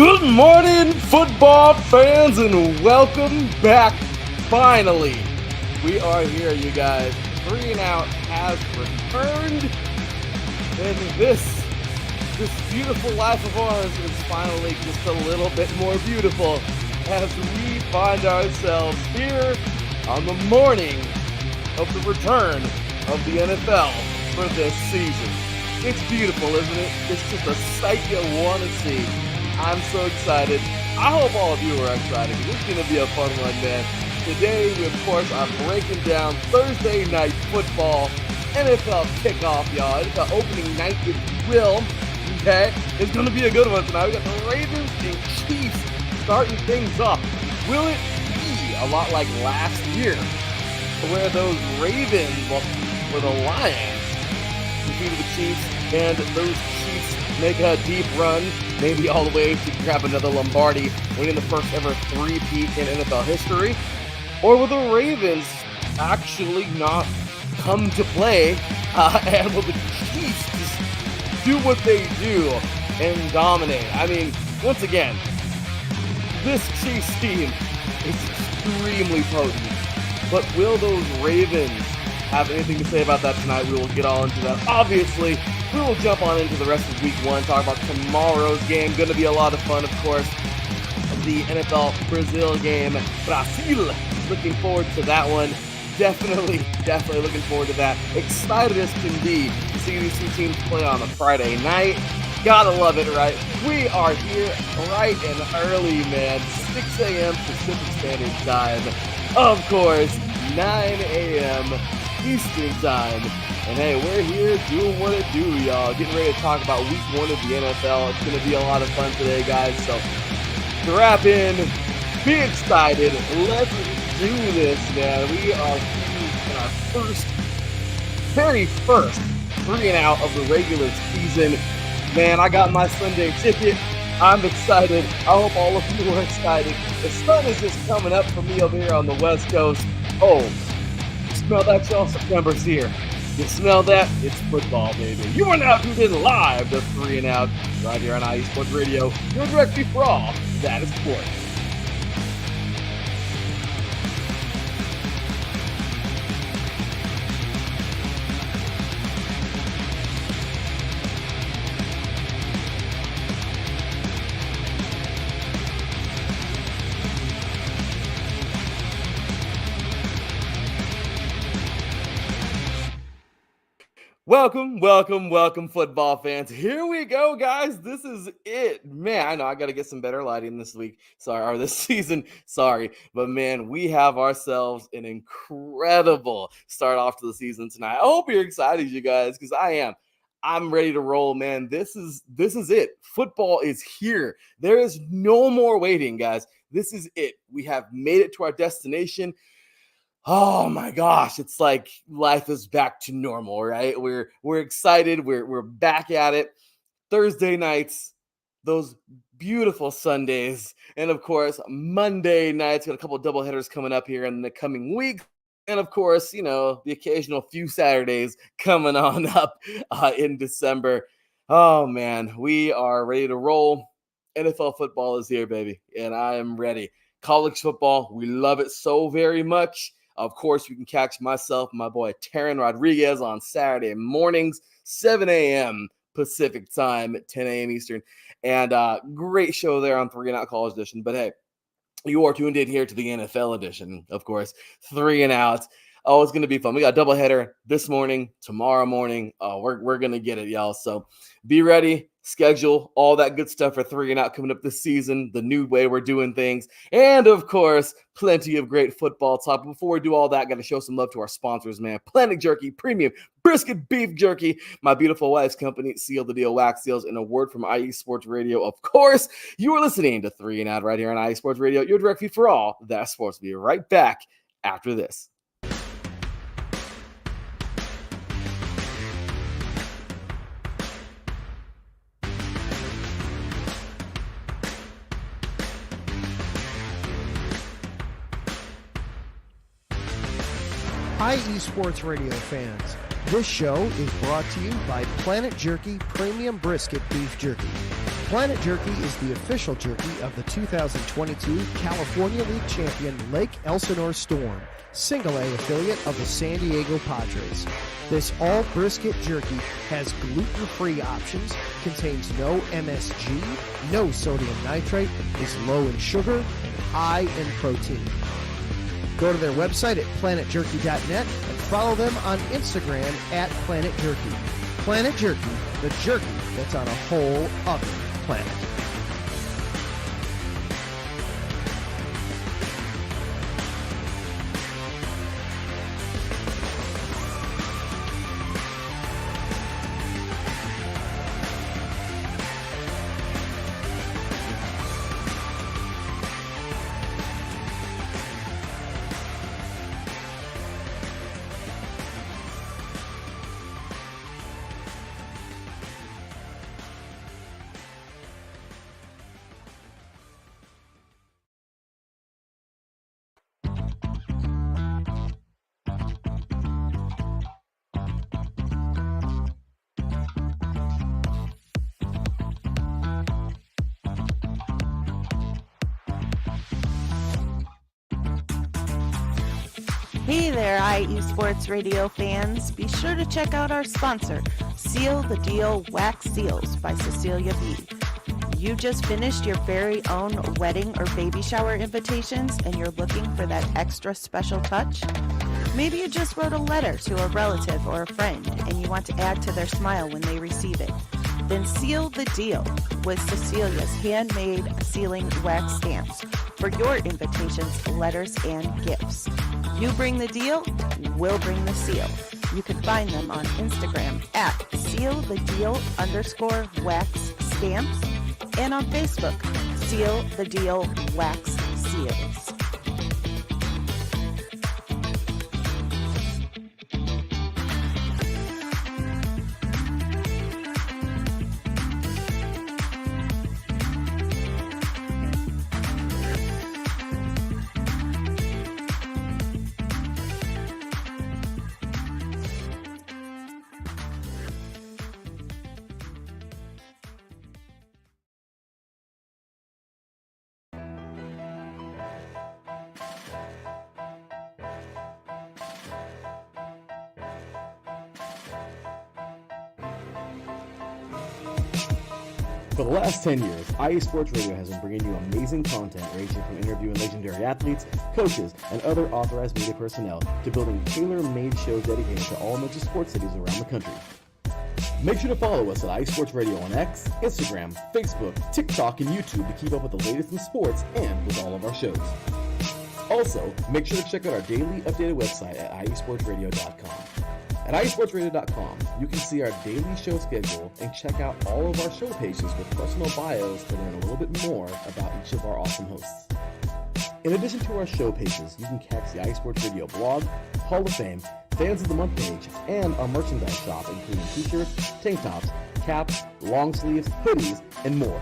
Good morning, football fans, and welcome back. Finally, we are here, you guys. 3 and Out has returned, and this beautiful life of ours is finally just a little bit more beautiful as we find ourselves here on the morning of the return of the NFL for this season. It's beautiful, isn't it? It's just a sight you want to see. I'm so excited. I hope all of you are excited. It's going to be a fun one, man. Today, we, of course, are breaking down Thursday night football, NFL kickoff, y'all. It's the opening night, if you will. Okay? It's going to be a good one tonight. We got the Ravens and Chiefs starting things up. Will it be a lot like last year, where those Ravens, were the Lions, defeated the Chiefs, and those Chiefs make a deep run, maybe all the way to grab another Lombardi, winning the first ever three-peat in NFL history? Or will the Ravens actually not come to play, and will the Chiefs just do what they do and dominate? I mean, once again, this Chiefs team is extremely potent, but will those Ravens have anything to say about that tonight? We will get all into that. Obviously, we will jump on into the rest of week one, talk about tomorrow's game. Going to be a lot of fun, of course. The NFL Brazil game. Brazil. Looking forward to that one. Definitely looking forward to that. Excited as can be to see these two teams play on a Friday night. Gotta love it, right? We are here bright and early, man. 6 a.m. Pacific Standard Time. Of course, 9 a.m. Eastern Time. And hey, we're here doing what it do, y'all. Getting ready to talk about week one of the NFL. It's going to be a lot of fun today, guys. So strap in, be excited. Let's do this, man. We are in our very first 3 and Out of the regular season. Man, I got my Sunday ticket. I'm excited. I hope all of you are excited. The sun is just coming up for me over here on the West Coast. Oh, smell that, y'all? September's here. You smell that? It's football, baby. You are now tuned in live to 3 and Out right here on IE Sports Radio. Your direct feed for all that is sports. Welcome, football fans. Here we go, guys. This is it. Man, I know I got to get some better lighting this week. Or this season. Sorry. But, man, we have ourselves an incredible start off to the season tonight. I hope you're excited, you guys, because I am. I'm ready to roll, man. This is it. Football is here. There is no more waiting, guys. This is it. We have made it to our destination. Oh my gosh, it's like life is back to normal, right? We're excited. We're back at it. Thursday nights, those beautiful Sundays, and of course, Monday nights. Got a couple of doubleheaders coming up here in the coming week. And of course, the occasional few Saturdays coming on up in December. Oh man, we are ready to roll. NFL football is here, baby, and I am ready. College football, we love it so very much. Of course, you can catch myself, my boy Taryn Rodriguez on Saturday mornings, 7 a.m. Pacific time, 10 a.m. Eastern. And great show there on 3 and Out College Edition. But hey, you are tuned in here to the NFL edition, of course, 3 and Out. Oh, it's going to be fun. We got a doubleheader this morning, tomorrow morning. Oh, we're going to get it, y'all. So be ready. Schedule, all that good stuff for 3 and Out coming up this season, the new way we're doing things, and of course, plenty of great football talk. Before we do all that, got to show some love to our sponsors, man. Planet Jerky, Premium Brisket Beef Jerky, my beautiful wife's company, Seal the Deal Wax Seals, and a word from IE Sports Radio. Of course, you are listening to 3 and Out right here on IE Sports Radio, your direct feed for all that sports. We'll be right back after this. Hi, eSports Radio fans. This show is brought to you by Planet Jerky Premium Brisket Beef Jerky. Planet Jerky is the official jerky of the 2022 California League champion Lake Elsinore Storm, single A affiliate of the San Diego Padres. This all brisket jerky has gluten-free options, contains no MSG, no sodium nitrate, is low in sugar, and high in protein. Go to their website at planetjerky.net and follow them on Instagram at Planet Jerky. Planet Jerky, the jerky that's on a whole other planet. Hey there, IE Sports Radio fans. Be sure to check out our sponsor, Seal the Deal Wax Seals by Cecilia B. You just finished your very own wedding or baby shower invitations and you're looking for that extra special touch? Maybe you just wrote a letter to a relative or a friend and you want to add to their smile when they receive it. Then seal the deal with Cecilia's handmade sealing wax stamps for your invitations, letters, and gifts. You bring the deal, we'll bring the seal. You can find them on Instagram at sealthedeal_wax stamps and on Facebook, Seal the Deal Wax Seals. For the last 10 years, IE Sports Radio has been bringing you amazing content ranging from interviewing legendary athletes, coaches, and other authorized media personnel to building tailor-made shows dedicated to all major sports cities around the country. Make sure to follow us at IE Sports Radio on X, Instagram, Facebook, TikTok, and YouTube to keep up with the latest in sports and with all of our shows. Also, make sure to check out our daily updated website at iesportsradio.com. At iesportsradio.com, you can see our daily show schedule and check out all of our show pages with personal bios to learn a little bit more about each of our awesome hosts. In addition to our show pages, you can catch the IE Sports Radio blog, Hall of Fame, Fans of the Month page, and our merchandise shop including t-shirts, tank tops, caps, long sleeves, hoodies, and more.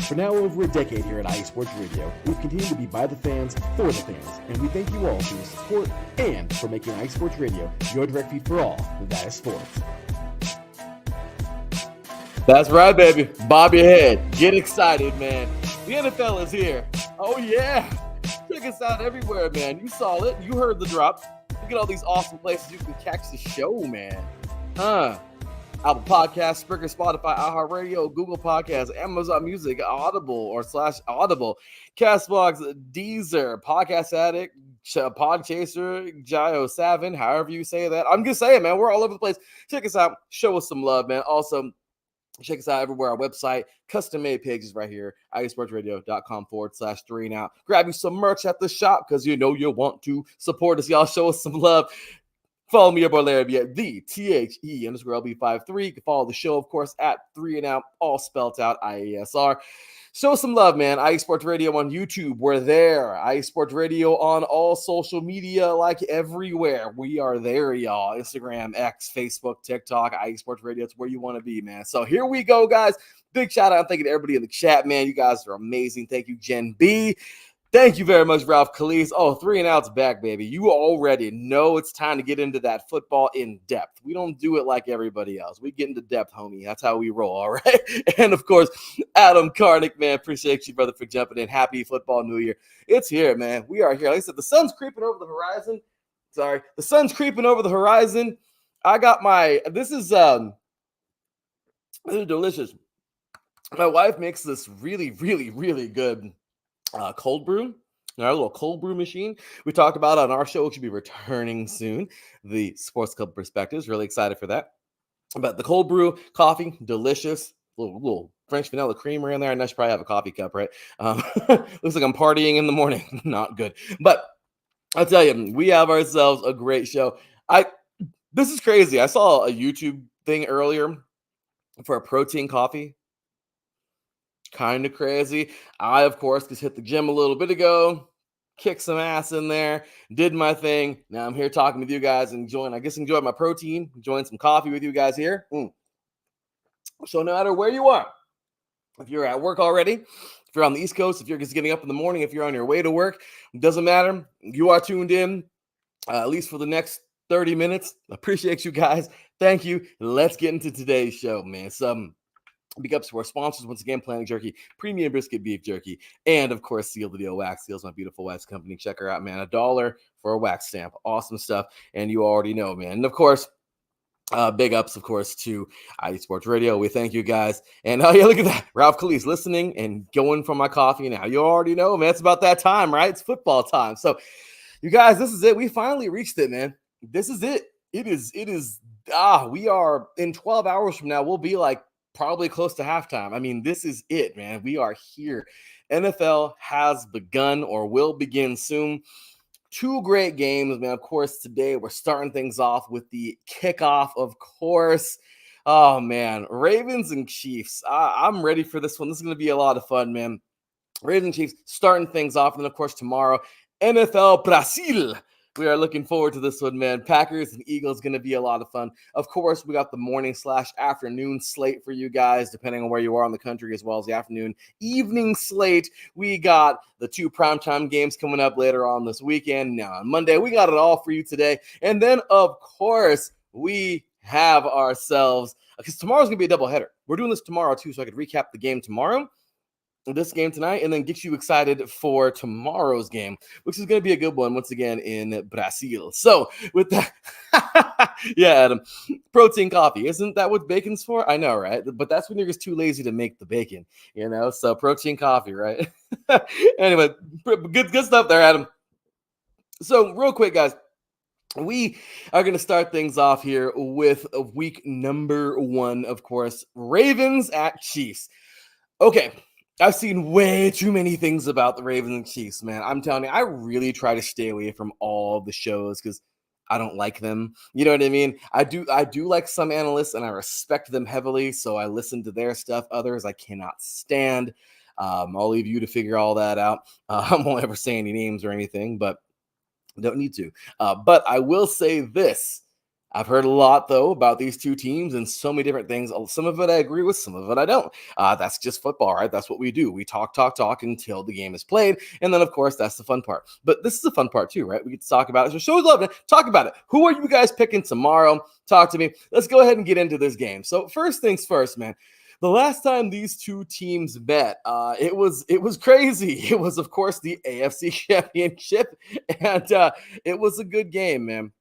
For now over a decade here at IE Sports Radio, we've continued to be by the fans, for the fans, and we thank you all for your support and for making IE Sports Radio your direct feed for all that is sports. That's right, baby. Bob your head. Get excited, man. The NFL is here. Oh, yeah. Check us out everywhere, man. You saw it. You heard the drop. Look at all these awesome places you can catch the show, man. Apple Podcasts, Spreaker, Spotify, iHeartRadio, Google Podcasts, Amazon Music, Audible /Audible, Castbox, Deezer, Podcast Addict, Podchaser, Gio7, however you say that. I'm just saying, man, we're all over the place. Check us out. Show us some love, man. Also, check us out everywhere. Our website, custom-made pages right here, iesportsradio.com/3 out. Grab you some merch at the shop because you know you want to support us. Y'all show us some love. Follow me, your boy Larry, at the THE_LB53. You can follow the show, of course, at 3 and Out, all spelled out, IASR. Show some love, man. IE Sports Radio on YouTube. We're there. IE Sports Radio on all social media, like everywhere. We are there, y'all. Instagram, X, Facebook, TikTok, IE Sports Radio. It's where you want to be, man. So here we go, guys. Big shout out. Thank you to everybody in the chat, man. You guys are amazing. Thank you, Jen B. Thank you very much, Ralph Khalees. Oh, 3 and Out's back, baby. You already know it's time to get into that football in depth. We don't do it like everybody else. We get into depth, homie. That's how we roll, all right? And, of course, Adam Karnick, man, appreciate you, brother, for jumping in. Happy football New Year. It's here, man. We are here. Like I said, the sun's creeping over the horizon. Sorry. The sun's creeping over the horizon. I got this is delicious. My wife makes this really, really, really good cold brew. Our little cold brew machine we talked about on our show, which should be returning soon. The Sports Club Perspectives. Really excited for that. But the cold brew coffee, delicious. Little French vanilla creamer in there. I should probably have a coffee cup, right? Looks like I'm partying in the morning. Not good. But I'll tell you, we have ourselves a great show. This is crazy. I saw a YouTube thing earlier for a protein coffee. Kind of crazy. I, of course, just hit the gym a little bit ago, kicked some ass in there, did my thing. Now I'm here talking with you guys and enjoying my protein, enjoying some coffee with you guys here. So no matter where you are, if you're at work already, if you're on the East Coast, if you're just getting up in the morning, if you're on your way to work, it doesn't matter. You are tuned in, at least for the next 30 minutes. Appreciate you guys. Thank you. Let's get into today's show, man. Some big ups to our sponsors once again: Planet Jerky, Premium Brisket Beef Jerky, and of course, Seal the Deal Wax Seals, my beautiful wax company. Check her out, man. $1 for a wax stamp. Awesome stuff. And you already know, man. And of course, big ups, of course, to ID Sports Radio. We thank you guys. And yeah, look at that. Ralph Khalees listening and going for my coffee now. You already know, man. It's about that time, right? It's football time. So, you guys, this is it. We finally reached it, man. This is it. It is. We are in 12 hours from now. We'll be like probably close to halftime. I mean, this is it, man. We are here. NFL has begun or will begin soon. 2 great games, man. Of course, today we're starting things off with the kickoff, of course. Oh, man. Ravens and Chiefs. I'm ready for this one. This is going to be a lot of fun, man. Ravens and Chiefs starting things off. And then, of course, tomorrow, NFL Brazil. We are looking forward to this one, man. Packers and Eagles going to be a lot of fun. Of course, we got the morning/afternoon slate for you guys, depending on where you are in the country, as well as the evening slate. We got the 2 primetime games coming up later on this weekend. Now, on Monday, we got it all for you today. And then, of course, we have ourselves, because tomorrow's going to be a doubleheader. We're doing this tomorrow, too, so I could recap the game tomorrow, this game tonight, and then get you excited for tomorrow's game, which is going to be a good one once again in Brazil. So with that, yeah, Adam, protein coffee, isn't that what bacon's for? I know, right? But that's when you're just too lazy to make the bacon, so protein coffee, right? Anyway, good stuff there, Adam. So real quick, guys, we are going to start things off here with week number 1, of course, Ravens at Chiefs. Okay, I've seen way too many things about the Ravens and Chiefs, man. I'm telling you, I really try to stay away from all the shows because I don't like them. You know what I mean? I do like some analysts, and I respect them heavily, so I listen to their stuff. Others I cannot stand. I'll leave you to figure all that out. I won't ever say any names or anything, but don't need to. But I will say this. I've heard a lot, though, about these 2 teams and so many different things. Some of it I agree with, some of it I don't. That's just football, right? That's what we do. We talk until the game is played. And then, of course, that's the fun part. But this is the fun part, too, right? We get to talk about it. So shows love. Talk about it. Who are you guys picking tomorrow? Talk to me. Let's go ahead and get into this game. So first things first, man. The last time these 2 teams met, it was crazy. It was, of course, the AFC Championship. And it was a good game, man.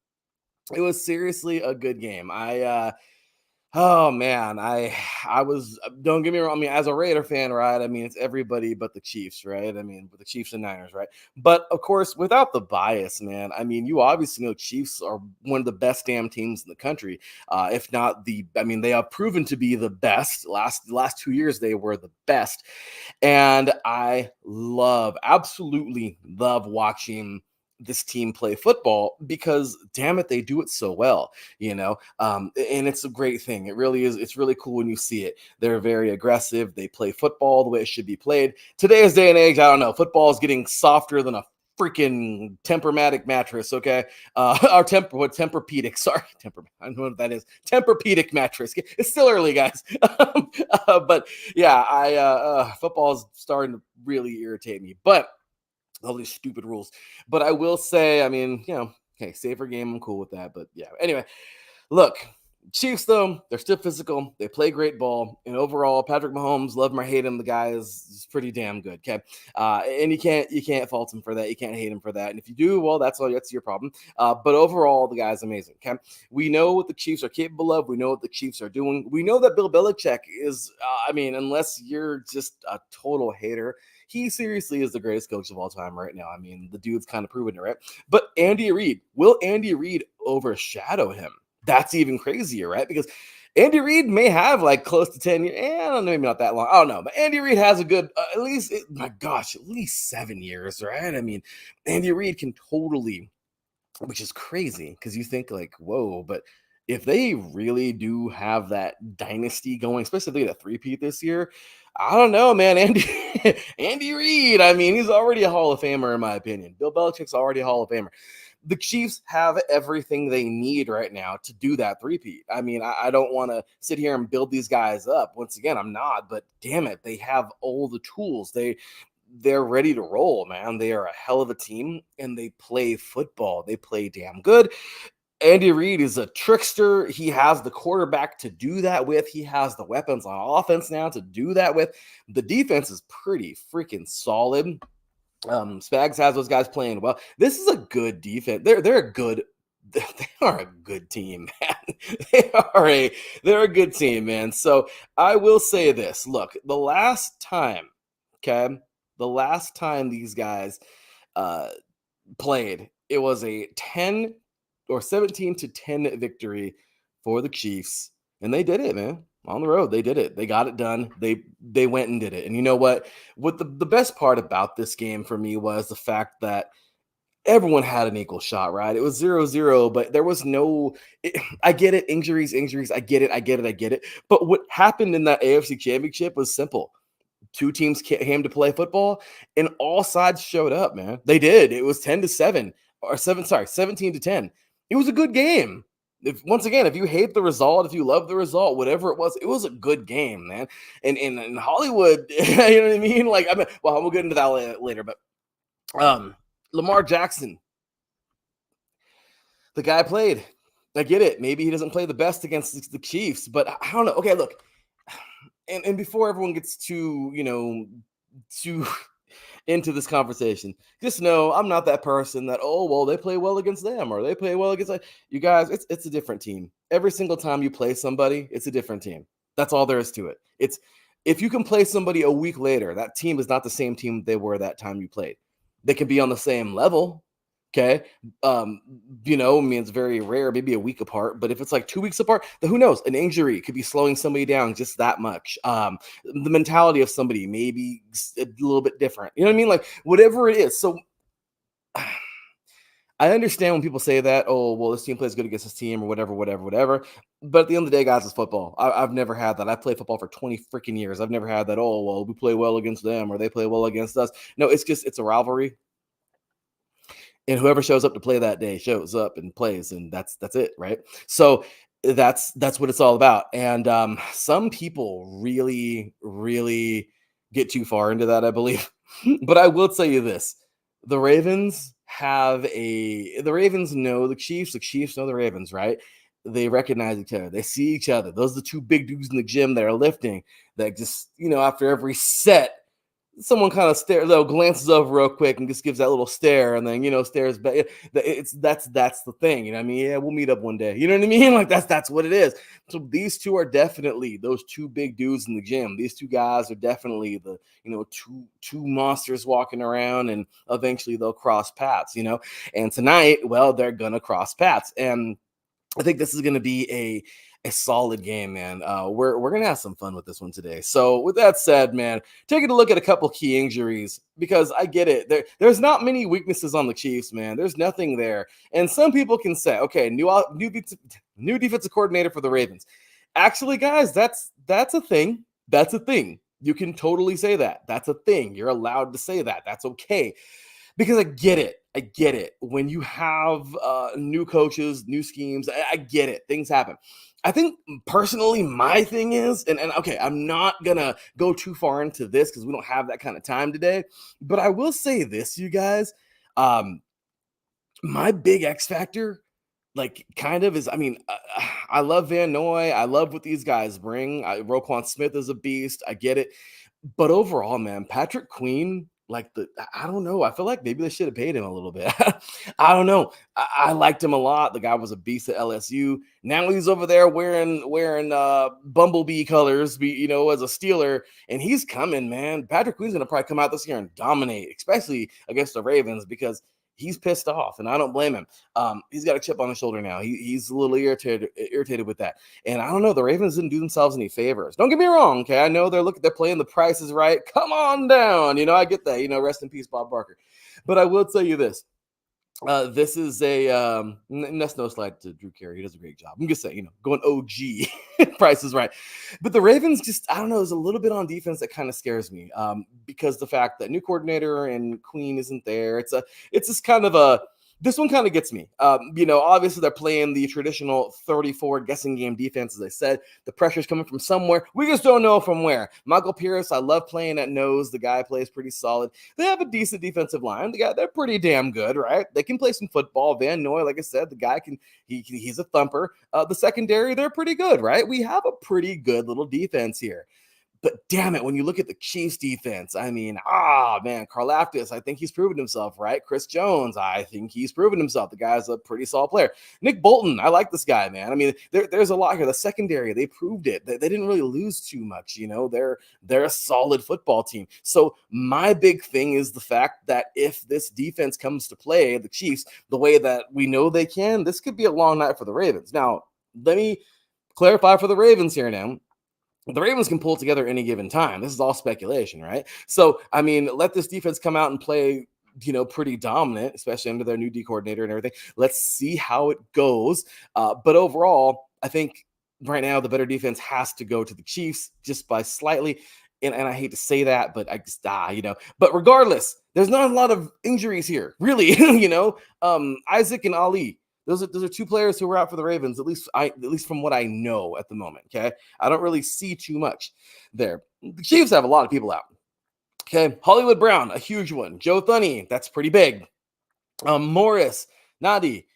It was seriously a good game. Oh man, I was, don't get me wrong. I mean, as a Raider fan, right? I mean, it's everybody but the Chiefs, right? I mean, the Chiefs and Niners, right? But of course, without the bias, man. I mean, you obviously know Chiefs are one of the best damn teams in the country, if not the. I mean, they have proven to be the best. Last 2 years, they were the best, and I absolutely love watching this team play football because damn it, they do it so well, and it's a great thing. It really is. It's really cool when you see it. They're very aggressive. They play football the way it should be played. Today's day and age, I don't know. Football is getting softer than a freaking Tempermatic mattress. Okay. Our Tempur-Pedic, sorry. I don't know what that is. Tempur-Pedic mattress. It's still early, guys. But yeah, football is starting to really irritate me, but All these stupid rules. But I will say, I mean, okay, safer game. I'm cool with that. But yeah, anyway, look, Chiefs, though, they're still physical. They play great ball. And overall, Patrick Mahomes, love him or hate him, the guy is pretty damn good. Okay. And you can't fault him for that. You can't hate him for that. And if you do, well, that's your problem. But overall, the guy's amazing. Okay. We know what the Chiefs are capable of. We know what the Chiefs are doing. We know that Bill Belichick is, unless you're just a total hater, he seriously is the greatest coach of all time right now. I mean, the dude's kind of proven it, right? But Andy Reid, will Andy Reid overshadow him? That's even crazier, right? Because Andy Reid may have like close to 10 years. I don't know, maybe not that long. I don't know. But Andy Reid has a good, at least 7 years, right? I mean, Andy Reid can totally, which is crazy because you think like, whoa, but if they really do have that dynasty going, especially if they get a three-peat this year, I don't know, man. Andy Reid, I mean, he's already a Hall of Famer in my opinion. Bill Belichick's already a Hall of Famer. The Chiefs have everything they need right now to do that three-peat. I mean, I don't want to sit here and build these guys up. Once again, I'm not, but damn it, they have all the tools. They're ready to roll, man. They are a hell of a team, and they play football. They play damn good. Andy Reid is a trickster. He has the quarterback to do that with. He has the weapons on offense now to do that with. The defense is pretty freaking solid. Spags has those guys playing well. This is a good defense. They're a good. They are a good team, man. They're a good team, man. So I will say this. Look, the last time these guys played, it was a 10 or 17-10 victory for the Chiefs, and they did it, man. On the road, they did it. They got it done. They went and did it. And you know what? What the best part about this game for me was the fact that everyone had an equal shot, right? It was 0-0, but there was no. I get it, injuries. I get it. But what happened in that AFC Championship was simple. Two teams came to play football, and all sides showed up, man. They did. It was 10-7 or 17-10. It was a good game. If you hate the result, if you love the result, whatever it was a good game, man. And in Hollywood, you know what I mean? We'll get into that later. But Lamar Jackson, the guy played. I get it. Maybe he doesn't play the best against the Chiefs, but I don't know. Okay, look. And before everyone gets too into this conversation, just know I'm not that person that, they play well against them or they play well against you guys. It's a different team. Every single time you play somebody, it's a different team. That's all there is to it. It's if you can play somebody a week later, that team is not the same team they were that time you played. They can be on the same level. Okay. It's very rare, maybe a week apart, but if it's like 2 weeks apart, then who knows? An injury could be slowing somebody down just that much. The mentality of somebody may be a little bit different. You know what I mean? Like whatever it is. So I understand when people say that, this team plays good against this team or whatever. But at the end of the day, guys, it's football. I've never had that. I played football for 20 freaking years. I've never had that. We play well against them or they play well against us. No, it's a rivalry. And whoever shows up to play that day shows up and plays, and that's it, right? So that's what it's all about. And some people really, really get too far into that, I believe. But I will tell you this: the Ravens know the Chiefs. The Chiefs know the Ravens, right? They recognize each other. They see each other. Those are the two big dudes in the gym that are lifting. That just after every set, someone kind of glances over real quick and just gives that little stare and then, stares back. That's the thing. You know what I mean? Yeah, we'll meet up one day. You know what I mean? Like that's what it is. So these two are definitely those two big dudes in the gym. These two guys are definitely the, two monsters walking around, and eventually they'll cross paths, and tonight, they're going to cross paths. And I think this is going to be a solid game, man. We're gonna have some fun with this one today. So with that said, man, taking a look at a couple key injuries, because I get it. There's not many weaknesses on the Chiefs, man. There's nothing there. And some people can say, okay, new defensive coordinator for the Ravens. Actually, guys, that's a thing. That's a thing. You can totally say that. That's a thing. You're allowed to say that. That's okay. because I get it. I get it. When you have new coaches, new schemes, I get it. Things happen. I think personally, my thing is, and okay, I'm not gonna go too far into this because we don't have that kind of time today. But I will say this, you guys. My big X factor, like, kind of is, I mean, I love Van Noy. I love what these guys bring. Roquan Smith is a beast. I get it. But overall, man, Patrick Queen, like, I don't know. I feel like maybe they should have paid him a little bit. I don't know. I liked him a lot. The guy was a beast at LSU. Now he's over there wearing Bumblebee colors, as a Steeler, and he's coming, man. Patrick Queen's gonna probably come out this year and dominate, especially against the Ravens, because he's pissed off, and I don't blame him. He's got a chip on his shoulder now. He's a little irritated with that. And I don't know, the Ravens didn't do themselves any favors. Don't get me wrong, okay? I know they're playing the prices right. Come on down. I get that. Rest in peace, Bob Barker. But I will tell you this. This is that's no slide to Drew Carey. He does a great job. I'm just saying, going OG, Price is Right. But the Ravens just, I don't know, there's a little bit on defense that kind of scares me, because the fact that new coordinator and Queen isn't there, it's just kind of this one kind of gets me. Obviously they're playing the traditional 34 guessing game defense, as I said. The pressure's coming from somewhere. We just don't know from where. Michael Pierce, I love playing at nose. The guy plays pretty solid. They have a decent defensive line. They're pretty damn good, right? They can play some football. Van Noy, like I said, the guy he's a thumper. The secondary, they're pretty good, right? We have a pretty good little defense here. But damn it, when you look at the Chiefs defense, I mean, man, Karlaftis, I think he's proven himself, right? Chris Jones, I think he's proven himself. The guy's a pretty solid player. Nick Bolton, I like this guy, man. I mean, there's a lot here. The secondary, they proved it. They didn't really lose too much, They're a solid football team. So my big thing is the fact that if this defense comes to play, the Chiefs, the way that we know they can, this could be a long night for the Ravens. Now, let me clarify for the Ravens here now. The Ravens can pull together any given time. This is all speculation, right? So, I mean, let this defense come out and play, pretty dominant, especially under their new D coordinator and everything. Let's see how it goes. But overall, I think right now the better defense has to go to the Chiefs just by slightly. And I hate to say that, but I just But regardless, there's not a lot of injuries here, really. Isaac and Ali. Those are two players who were out for the Ravens, at least from what I know at the moment. Okay, I don't really see too much there. The Chiefs have a lot of people out. Okay, Hollywood Brown, a huge one. Joe Thuney, that's pretty big. Morris, Nadi,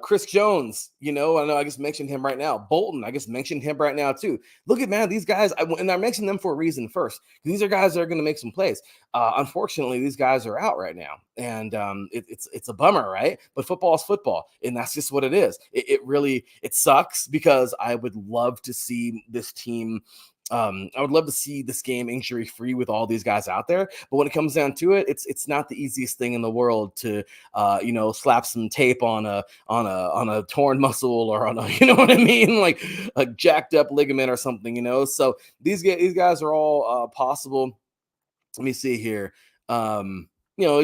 Chris Jones, I know I just mentioned him right now. Bolton, I just mentioned him right now too. Look at, man, these guys, and I mentioned them for a reason first. These are guys that are going to make some plays. Unfortunately, these guys are out right now, and it's a bummer, right? But football is football, and that's just what it is. It really sucks, because I would love to see this team. I would love to see this game injury free with all these guys out there, but when it comes down to it, it's not the easiest thing in the world to slap some tape on a torn muscle, or on a you know what I mean, like a jacked up ligament or something. So these guys are all possible. Let me see here. I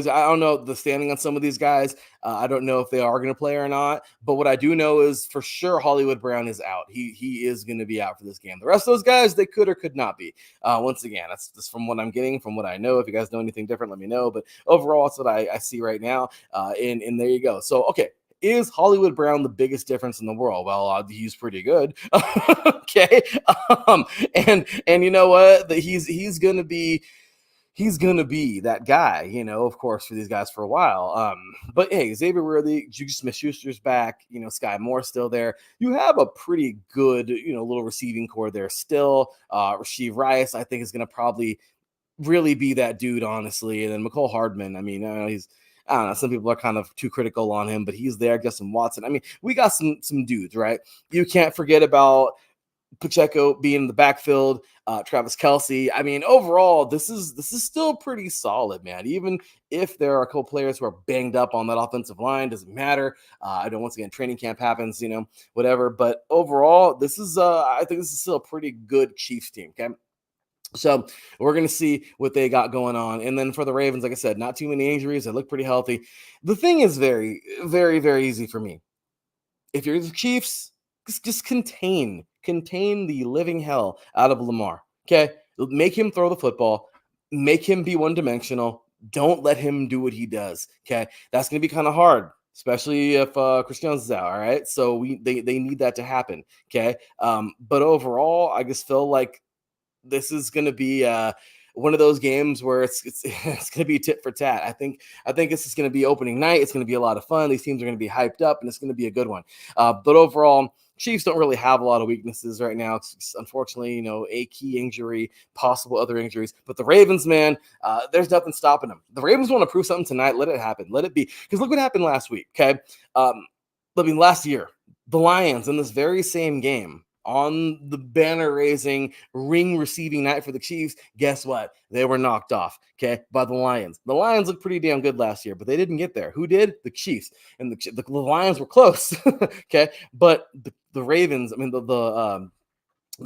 don't know the standing on some of these guys. I don't know if they are going to play or not. But what I do know is for sure Hollywood Brown is out. He is going to be out for this game. The rest of those guys, they could or could not be. Once again, that's just from what I'm getting, from what I know. If you guys know anything different, let me know. But overall, that's what I see right now. And there you go. So, okay. Is Hollywood Brown the biggest difference in the world? Well, he's pretty good. Okay. And you know what? He's going to be. He's going to be that guy, of course, for these guys for a while. But hey, Xavier Worthy, Juju Smith-Schuster's back, Sky Moore's still there. You have a pretty good, little receiving core there still. Rasheed Rice, I think, is going to probably really be that dude, honestly. And then McCole Hardman, I mean, I don't know, some people are kind of too critical on him, but he's there. Justin Watson. I mean, we got some dudes, right? You can't forget about Pacheco being in the backfield, Travis Kelce. I mean, overall, this is still pretty solid, man. Even if there are a couple players who are banged up on that offensive line, doesn't matter. I know, once again, training camp happens, whatever. But overall, this is I think this is still a pretty good Chiefs team. Okay. So we're going to see what they got going on. And then for the Ravens, like I said, not too many injuries. They look pretty healthy. The thing is very, very, very easy for me. If you're the Chiefs, just contain the living hell out of Lamar. Okay. Make him throw the football, make him be one-dimensional, Don't let him do what he does. Okay, that's going to be kind of hard, especially if Chris Jones is out. All right, so they need that to happen. Okay, but overall, I just feel like this is going to be one of those games where it's it's going to be tit for tat. I think this is going to be opening night. It's going to be a lot of fun. These teams are going to be hyped up, and it's going to be a good one. But overall, Chiefs don't really have a lot of weaknesses right now. It's unfortunately, a key injury, possible other injuries. But the Ravens, man, there's nothing stopping them. The Ravens want to prove something tonight. Let it happen. Let it be. Because look what happened last week. Okay, last year, the Lions in this very same game, on the banner raising, ring receiving night for the Chiefs, guess what? They were knocked off, okay, by the Lions. The Lions looked pretty damn good last year, but they didn't get there. Who did? The Chiefs. And the Lions were close, okay, but the Ravens, the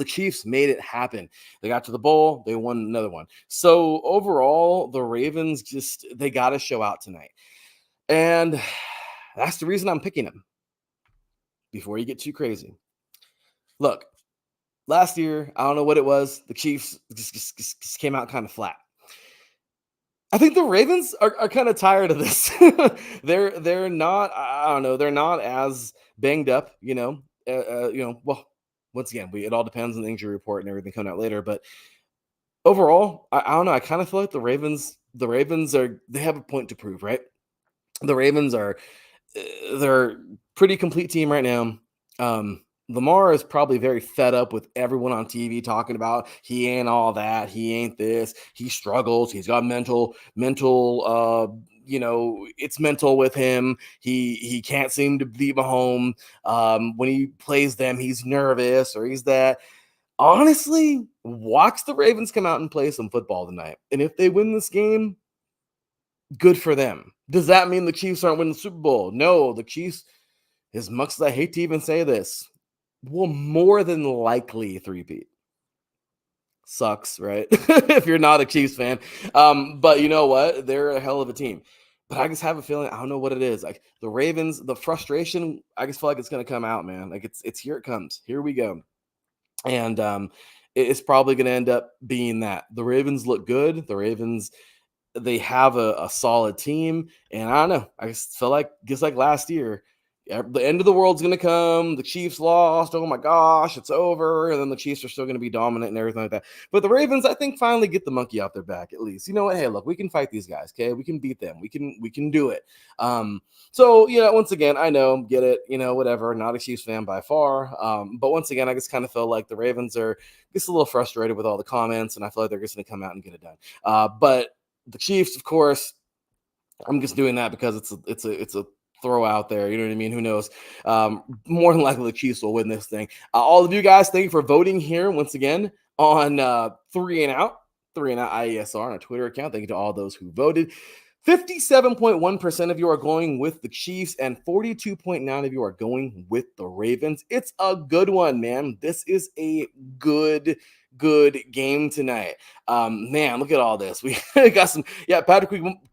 Chiefs made it happen. They got to the bowl. They won another one. So overall, the Ravens they got to show out tonight. And that's the reason I'm picking them. Before you get too crazy. Look, last year, I don't know what it was. The Chiefs just came out kind of flat. I think the Ravens are kind of tired of this. they're not. I don't know. They're not as banged up. Well, once again, it all depends on the injury report and everything coming out later. But overall, I don't know. I kind of feel like the Ravens they have a point to prove, right? The Ravens they're a pretty complete team right now. Lamar is probably very fed up with everyone on TV talking about he ain't all that, he ain't this, he struggles, he's got mental, it's mental with him. He can't seem to beat Mahomes. When he plays them, he's nervous or he's that. Honestly, watch the Ravens come out and play some football tonight. And if they win this game, good for them. Does that mean the Chiefs aren't winning the Super Bowl? No, the Chiefs, as much as I hate to even say this, will more than likely three-peat. Sucks, right? If you're not a Chiefs fan. But you know what? They're a hell of a team. But I just have a feeling, I don't know what it is. Like the Ravens, the frustration, I just feel like it's going to come out, man. Like it's here it comes. Here we go. And it's probably going to end up being that. The Ravens look good. The Ravens, they have a solid team. And I don't know. I just feel like, just like last year, the end of the world's going to come. The Chiefs lost. Oh my gosh, it's over. And then the Chiefs are still going to be dominant and everything like that. But the Ravens, I think, finally get the monkey off their back at least. You know what? Hey, look, we can fight these guys. Okay, we can beat them. We can do it. So once again, I know, get it. Whatever. Not a Chiefs fan by far. But once again, I just kind of feel like the Ravens are just a little frustrated with all the comments, and I feel like they're just going to come out and get it done. But the Chiefs, of course, I'm just doing that because it's a throw out there. You know what I mean? Who knows? More than likely, the Chiefs will win this thing. All of you guys, thank you for voting here once again on 3-and-out IESR on our Twitter account. Thank you to all those who voted. 57.1% of you are going with the Chiefs and 42.9% of you are going with the Ravens. It's a good one, man. This is a good game tonight. Man, look at all this. We got some,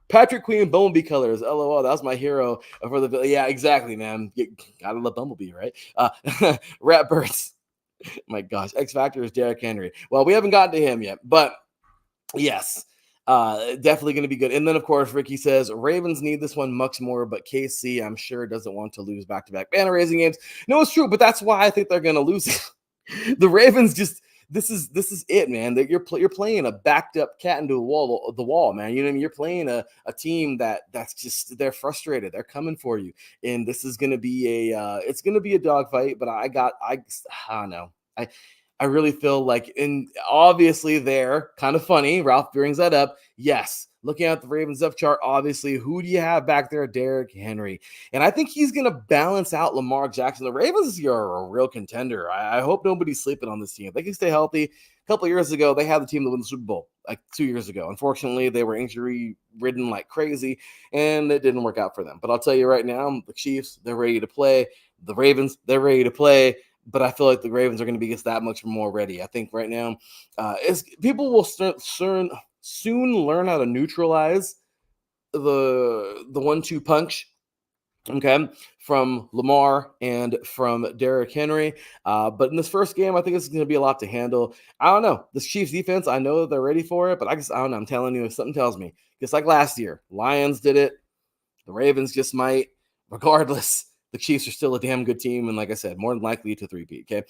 Patrick Queen Bumblebee colors. LOL, that was my hero for the, yeah, exactly, man. Gotta love Bumblebee, right? Rat Birds. My gosh, X Factor is Derrick Henry. Well, we haven't gotten to him yet, but yes. Definitely going to be good. And then, of course, Ricky says Ravens need this one much more, but KC, I'm sure, doesn't want to lose back-to-back banner raising games. No, it's true, but that's why I think they're going to lose it. The Ravens this is it, man. That you're playing a backed up cat into the wall, man. You know what I mean? You're playing a team that's just, they're frustrated. They're coming for you, and this is going to be it's going to be a dogfight. But I don't know. I really feel like, and obviously they're kind of funny. Ralph brings that up. Yes, looking at the Ravens depth chart, obviously, who do you have back there? Derrick Henry. And I think he's going to balance out Lamar Jackson. The Ravens are a real contender. I hope nobody's sleeping on this team. They can stay healthy. A couple of years ago, they had the team that won the Super Bowl, like 2 years ago. Unfortunately, they were injury-ridden like crazy, and it didn't work out for them. But I'll tell you right now, the Chiefs, they're ready to play. The Ravens, they're ready to play. But I feel like the Ravens are going to be just that much more ready. I think right now, people will soon learn how to neutralize the 1-2 punch Okay, from Lamar and from Derrick Henry. But in this first game, I think it's going to be a lot to handle. I don't know. This Chiefs defense, I know that they're ready for it, but I don't know. I'm telling you, something tells me. Just like last year, Lions did it. The Ravens just might. Regardless, the Chiefs are still a damn good team. And like I said, more than likely to three-peat. Okay.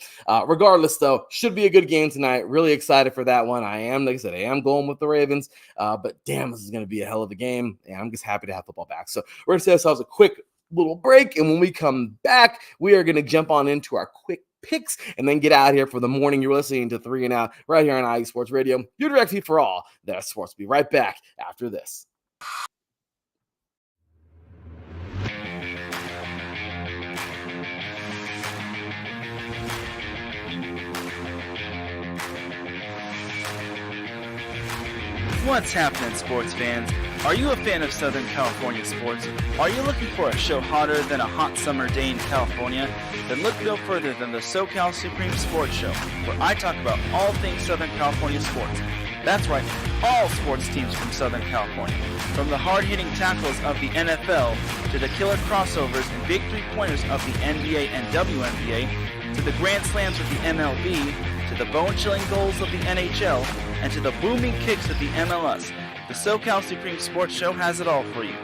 Regardless, though, should be a good game tonight. Really excited for that one. Like I said, I am going with the Ravens. But damn, this is going to be a hell of a game. And I'm just happy to have football back. So we're going to set ourselves a quick little break. And when we come back, we are going to jump on into our quick picks and then get out here for the morning. You're listening to 3 and Out right here on IE Sports Radio. Your direct feed for all that sports. Be right back after this. What's happening, sports fans? Are you a fan of Southern California sports? Are you looking for a show hotter than a hot summer day in California? Then look no further than the SoCal Supreme Sports Show, where I talk about all things Southern California sports. That's right, all sports teams from Southern California. From the hard-hitting tackles of the NFL, to the killer crossovers and big three-pointers of the NBA and WNBA, to the grand slams of the MLB, to the bone-chilling goals of the NHL, and to the booming kicks of the MLS, the SoCal Supreme Sports Show has it all for you.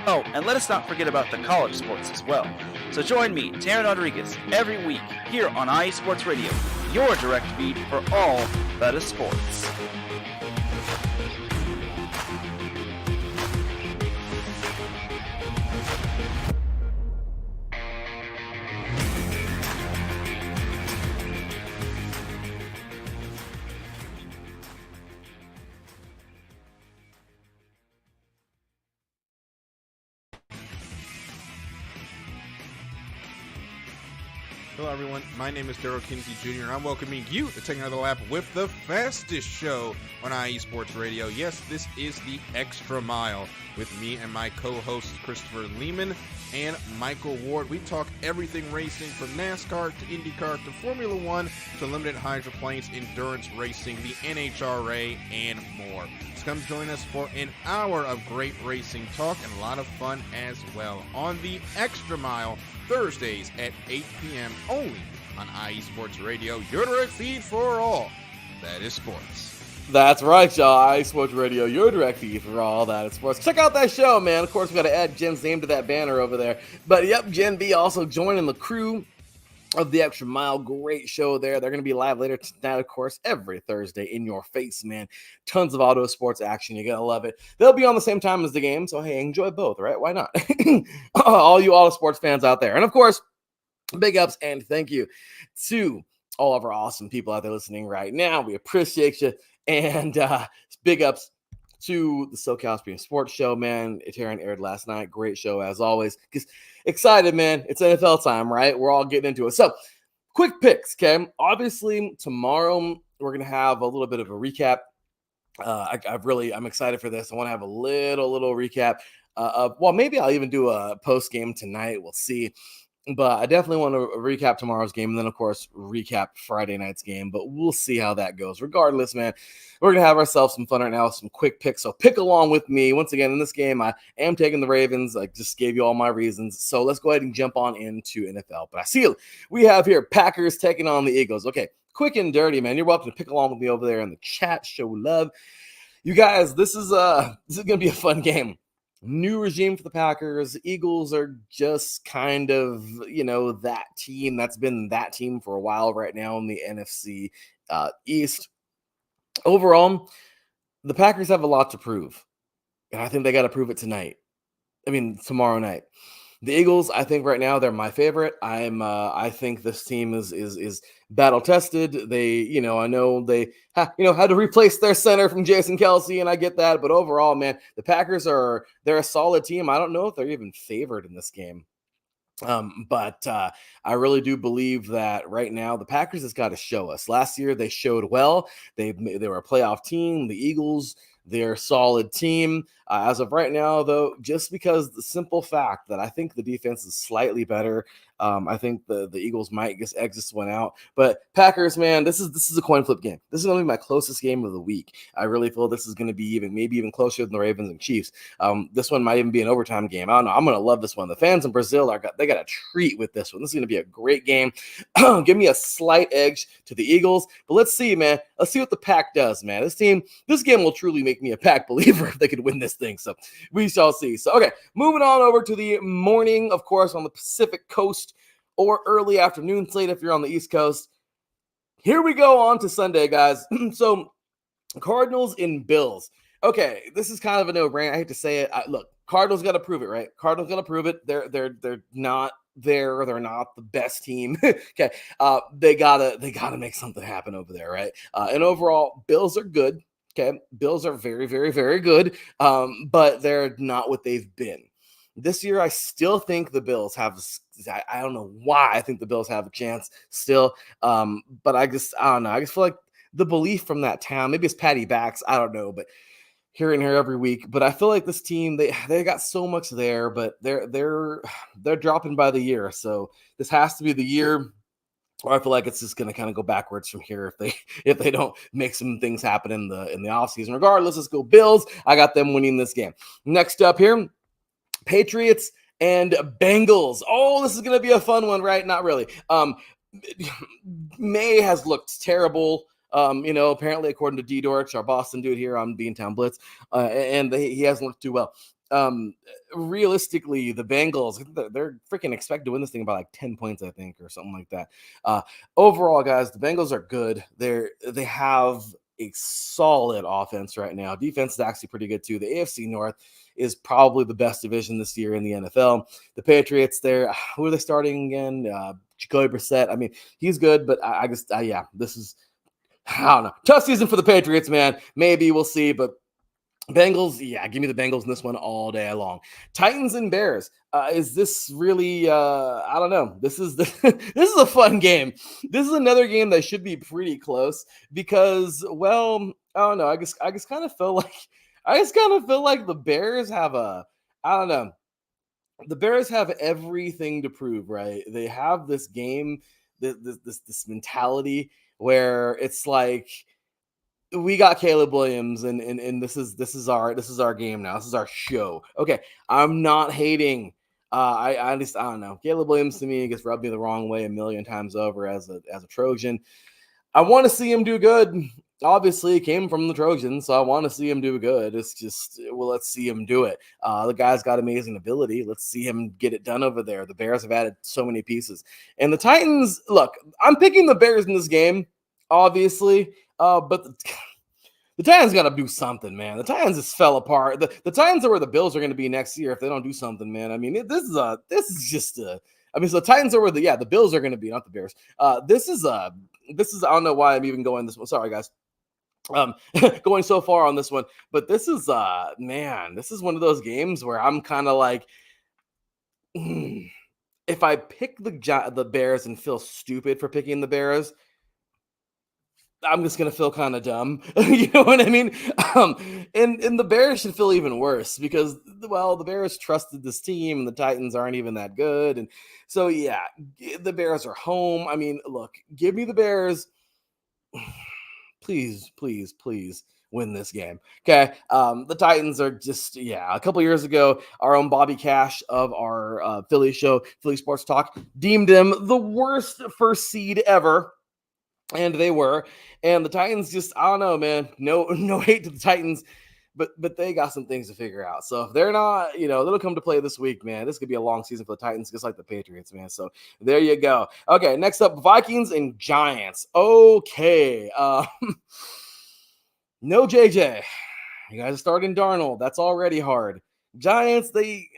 Oh, and let us not forget about the college sports as well. So join me, Taryn Rodriguez, every week here on IE Sports Radio, your direct feed for all that is sports. Hello, everyone. My name is Daryl Kinsey Jr., and I'm welcoming you to take another lap with the fastest show on IE Sports Radio. Yes, this is the Extra Mile with me and my co-hosts Christopher Lehman and Michael Ward. We talk everything racing from NASCAR to IndyCar to Formula One to limited hydroplanes, endurance racing, the NHRA, and more. So come join us for an hour of great racing talk and a lot of fun as well on the Extra Mile, Thursdays at 8 p.m. only on IE Sports Radio, your direct feed for all that is sports. That's right, y'all. IE Sports Radio, your direct feed for all that is sports. Check out that show, man. Of course, we got to add Jen's name to that banner over there. But yep, Jen B also joining the crew of the Extra Mile. Great show there. They're going to be live later tonight, of course, every Thursday in your face, man. Tons of auto sports action. You're going to love it. They'll be on the same time as the game, so hey, enjoy both, right? Why not? All you auto sports fans out there. And of course, big ups and thank you to all of our awesome people out there listening right now. We appreciate you. And big ups to the SoCal Supreme Sports Show, man. Taryn aired last night. Great show as always. Just excited, man. It's NFL time, right? We're all getting into it. So, quick picks, okay? Obviously, tomorrow we're gonna have a little bit of a recap. I'm excited for this. I want to have a little recap. Well, maybe I'll even do a post game tonight. We'll see. But I definitely want to recap tomorrow's game and then, of course, recap Friday night's game. But we'll see how that goes. Regardless, man, we're going to have ourselves some fun right now, some quick picks. So pick along with me. Once again, in this game, I am taking the Ravens. I just gave you all my reasons. So let's go ahead and jump on into NFL. But I see we have here Packers taking on the Eagles. Okay, quick and dirty, man. You're welcome to pick along with me over there in the chat. Show love. You guys, this is going to be a fun game. New regime for the Packers. Eagles are just kind of, that team that's been that team for a while right now in the NFC East. Overall, the Packers have a lot to prove, and I think they got to prove it tomorrow night. The Eagles, I think right now they're my favorite. I think this team is battle tested. They, I know they, had to replace their center from Jason Kelce, and I get that. But overall, man, the Packers they're a solid team. I don't know if they're even favored in this game. But I really do believe that right now the Packers has got to show us. Last year they showed well. They were a playoff team. The Eagles, They're a solid team. As of right now, though, just because the simple fact that I think the defense is slightly better, I think the Eagles might just exit this one out. But Packers, man, this is a coin flip game. This is going to be my closest game of the week. I really feel this is going to be maybe even closer than the Ravens and Chiefs. This one might even be an overtime game. I don't know. I'm going to love this one. The fans in Brazil they got a treat with this one. This is going to be a great game. Give me a slight edge to the Eagles, but let's see, man. Let's see what the Pack does, man. This game will truly make me a Pack believer if they could win this thing. So we shall see. So, okay, moving on over to the morning, of course, on the Pacific Coast or early afternoon slate if you're on the East Coast. Here we go on to Sunday, guys. So, Cardinals and Bills. Okay, this is kind of a no-brainer. I hate to say it. Look, Cardinals got to prove it, right? Cardinals got to prove it. They're not there. They're not the best team. Okay, they gotta make something happen over there, right? And overall, Bills are good. Okay, Bills are very, very, very good, but they're not what they've been. This year, I still think the Bills have. I don't know why I think the Bills have a chance still, but I don't know. I just feel like the belief from that town. Maybe it's Patty Backs. I don't know, but hearing her every week. But I feel like this team they got so much there, but they're dropping by the year. So this has to be the year. Or I feel like it's just going to kind of go backwards from here if they don't make some things happen in the offseason. Regardless, let's go Bills. I got them winning this game. Next up here, Patriots and Bengals. Oh, this is going to be a fun one, right? Not really. May has looked terrible. Apparently, according to D Dorks, our Boston dude here on Beantown Blitz, and he hasn't looked too well. Realistically, the Bengals, they're freaking expected to win this thing by like 10 points, I think, or something like that. Overall, guys, the Bengals are good. They have a solid offense right now. Defense is actually pretty good too. The AFC North is probably the best division this year in the NFL. The Patriots, who are they starting again? Jacoby Brissett. I mean, he's good, but this is, I don't know. Tough season for the Patriots, man. Maybe we'll see, but Bengals, give me the Bengals in this one all day long. Titans and Bears. Is this really? I don't know. This is this is a fun game. This is another game that should be pretty close because, well, I don't know. I just kind of feel like the Bears have I don't know. The Bears have everything to prove, right? They have this game, this mentality where it's like, we got Caleb Williams, and this is our game now. This is our show. Okay, I'm not hating. I don't know. Caleb Williams to me gets rubbed me the wrong way a million times over as a Trojan. I want to see him do good. Obviously, he came from the Trojans, so I want to see him do good. It's just, well, let's see him do it. The guy's got amazing ability. Let's see him get it done over there. The Bears have added so many pieces. And the Titans, look, I'm picking the Bears in this game, obviously, but the Titans got to do something, man. The Titans just fell apart. The Titans are where the Bills are going to be next year if they don't do something, man. I mean, so the Titans are where the Bills are going to be, not the Bears. This is I don't know why I'm even going this one. Sorry, guys. Going so far on this one, but this is this is one of those games where I'm kind of like, if I pick the Bears and feel stupid for picking the Bears, I'm just gonna feel kind of dumb. You know what I mean? And the Bears should feel even worse because, well, the Bears trusted this team and the Titans aren't even that good. And so the Bears are home. I mean, look, give me the Bears. Please, please, please win this game. Okay. The Titans are just, a couple years ago, our own Bobby Cash of our Philly show, Philly Sports Talk, deemed them the worst first seed ever. And they were. And the Titans just, I don't know, man. No hate to the Titans, but they got some things to figure out. So if they're not, they'll come to play this week, man. This could be a long season for the Titans, just like the Patriots, man. So there you go. Okay, next up, Vikings and Giants. Okay. No JJ. You guys are starting Darnold. That's already hard. Giants, they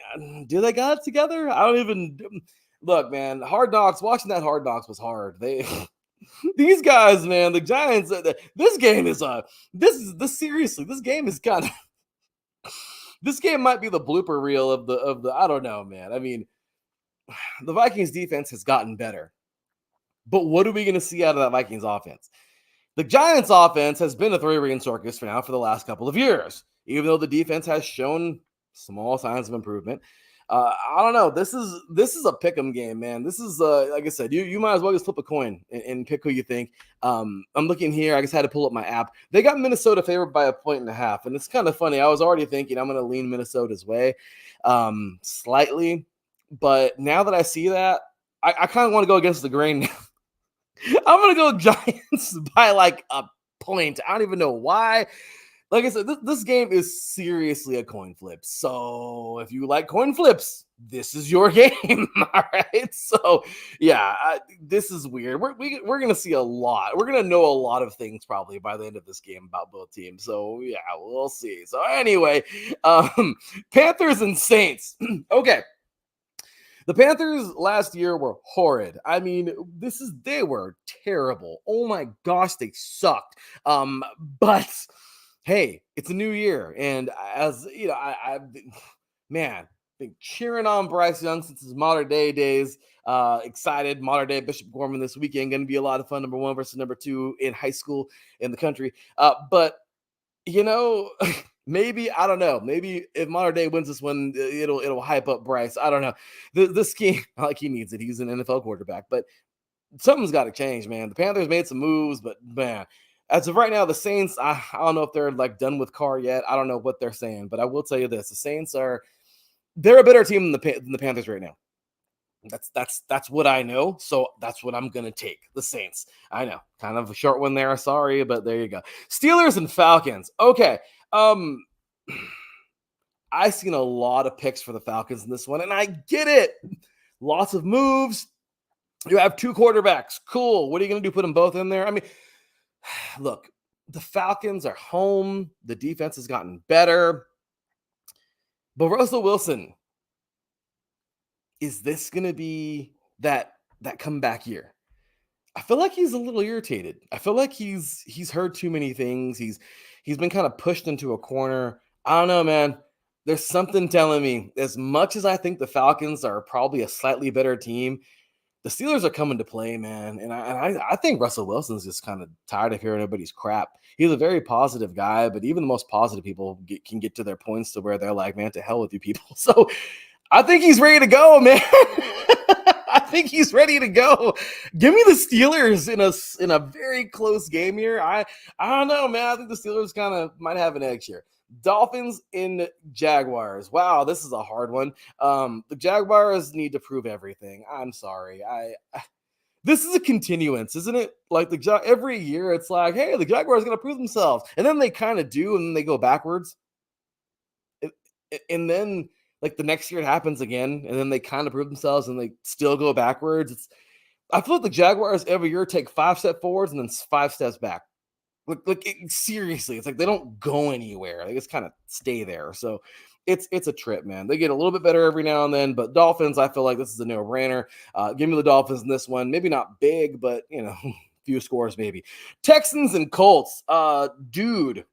got it together? I don't even look, man. Hard Knocks, watching that Hard Knocks was hard. These guys, man, the Giants, this game is seriously, this game is kind of this game might be the blooper reel of the I don't know, man. I mean, the Vikings defense has gotten better. But what are we going to see out of that Vikings offense? The Giants offense has been a three-ring circus for the last couple of years, even though the defense has shown small signs of improvement. I don't know. This is a pick'em game, man. This is like I said, you might as well just flip a coin and pick who you think. I'm looking here. I just had to pull up my app. They got Minnesota favored by 1.5, and it's kind of funny. I was already thinking I'm going to lean Minnesota's way, slightly, but now that I see that, I kind of want to go against the grain now. I'm going to go Giants by like a point. I don't even know why. Like I said, this game is seriously a coin flip. So if you like coin flips, this is your game. All right. So yeah, this is weird. We're going to see a lot. We're going to know a lot of things probably by the end of this game about both teams. So yeah, we'll see. So anyway, Panthers and Saints. Okay. The Panthers last year were horrid. I mean, they were terrible. Oh my gosh, they sucked. But hey, it's a new year, and as you know, I've been cheering on Bryce Young since his modern day days. Excited, modern day Bishop Gorman this weekend. Going to be a lot of fun. Number 1 versus number 2 in high school in the country. But you know, maybe I don't know. Maybe if modern day wins this one, it'll hype up Bryce. I don't know. This scheme, like he needs it. He's an NFL quarterback, but something's got to change, man. The Panthers made some moves, but man, as of right now, the Saints, I don't know if they're like done with Carr yet. I don't know what they're saying, but I will tell you this: the Saints they're a better team than the Panthers right now. That's what I know. So that's what I'm going to take. The Saints. I know. Kind of a short one there. Sorry, but there you go. Steelers and Falcons. Okay. I seen a lot of picks for the Falcons in this one, and I get it. Lots of moves. You have 2 quarterbacks. Cool. What are you going to do? Put them both in there? I mean, look, the Falcons are home. The defense has gotten better. But Russell Wilson, is this going to be that comeback year? I feel like he's a little irritated. I feel like he's heard too many things. He's been kind of pushed into a corner. I don't know, man. There's something telling me, as much as I think the Falcons are probably a slightly better team, the Steelers are coming to play, man. And I think Russell Wilson's just kind of tired of hearing everybody's crap. He's a very positive guy, but even the most positive people can get to their points to where they're like, man, to hell with you people. So I think he's ready to go, man. I think he's ready to go. Give me the Steelers in a very close game here. I don't know, man. I think the Steelers kind of might have an edge here. Dolphins in Jaguars. Wow, this is a hard one. The Jaguars need to prove everything. I'm sorry. This is a continuance, isn't it? Like every year, it's like, hey, the Jaguars are going to prove themselves, and then they kind of do, and then they go backwards, and then like the next year it happens again, and then they kind of prove themselves, and they still go backwards. I feel like the Jaguars every year take 5 steps forwards and then 5 steps back. Seriously, it's like they don't go anywhere. They just kind of stay there. So it's a trip, man. They get a little bit better every now and then, but Dolphins, I feel like this is a no-brainer. Give me the Dolphins in this one. Maybe not big, but few scores maybe. Texans and Colts. Dude,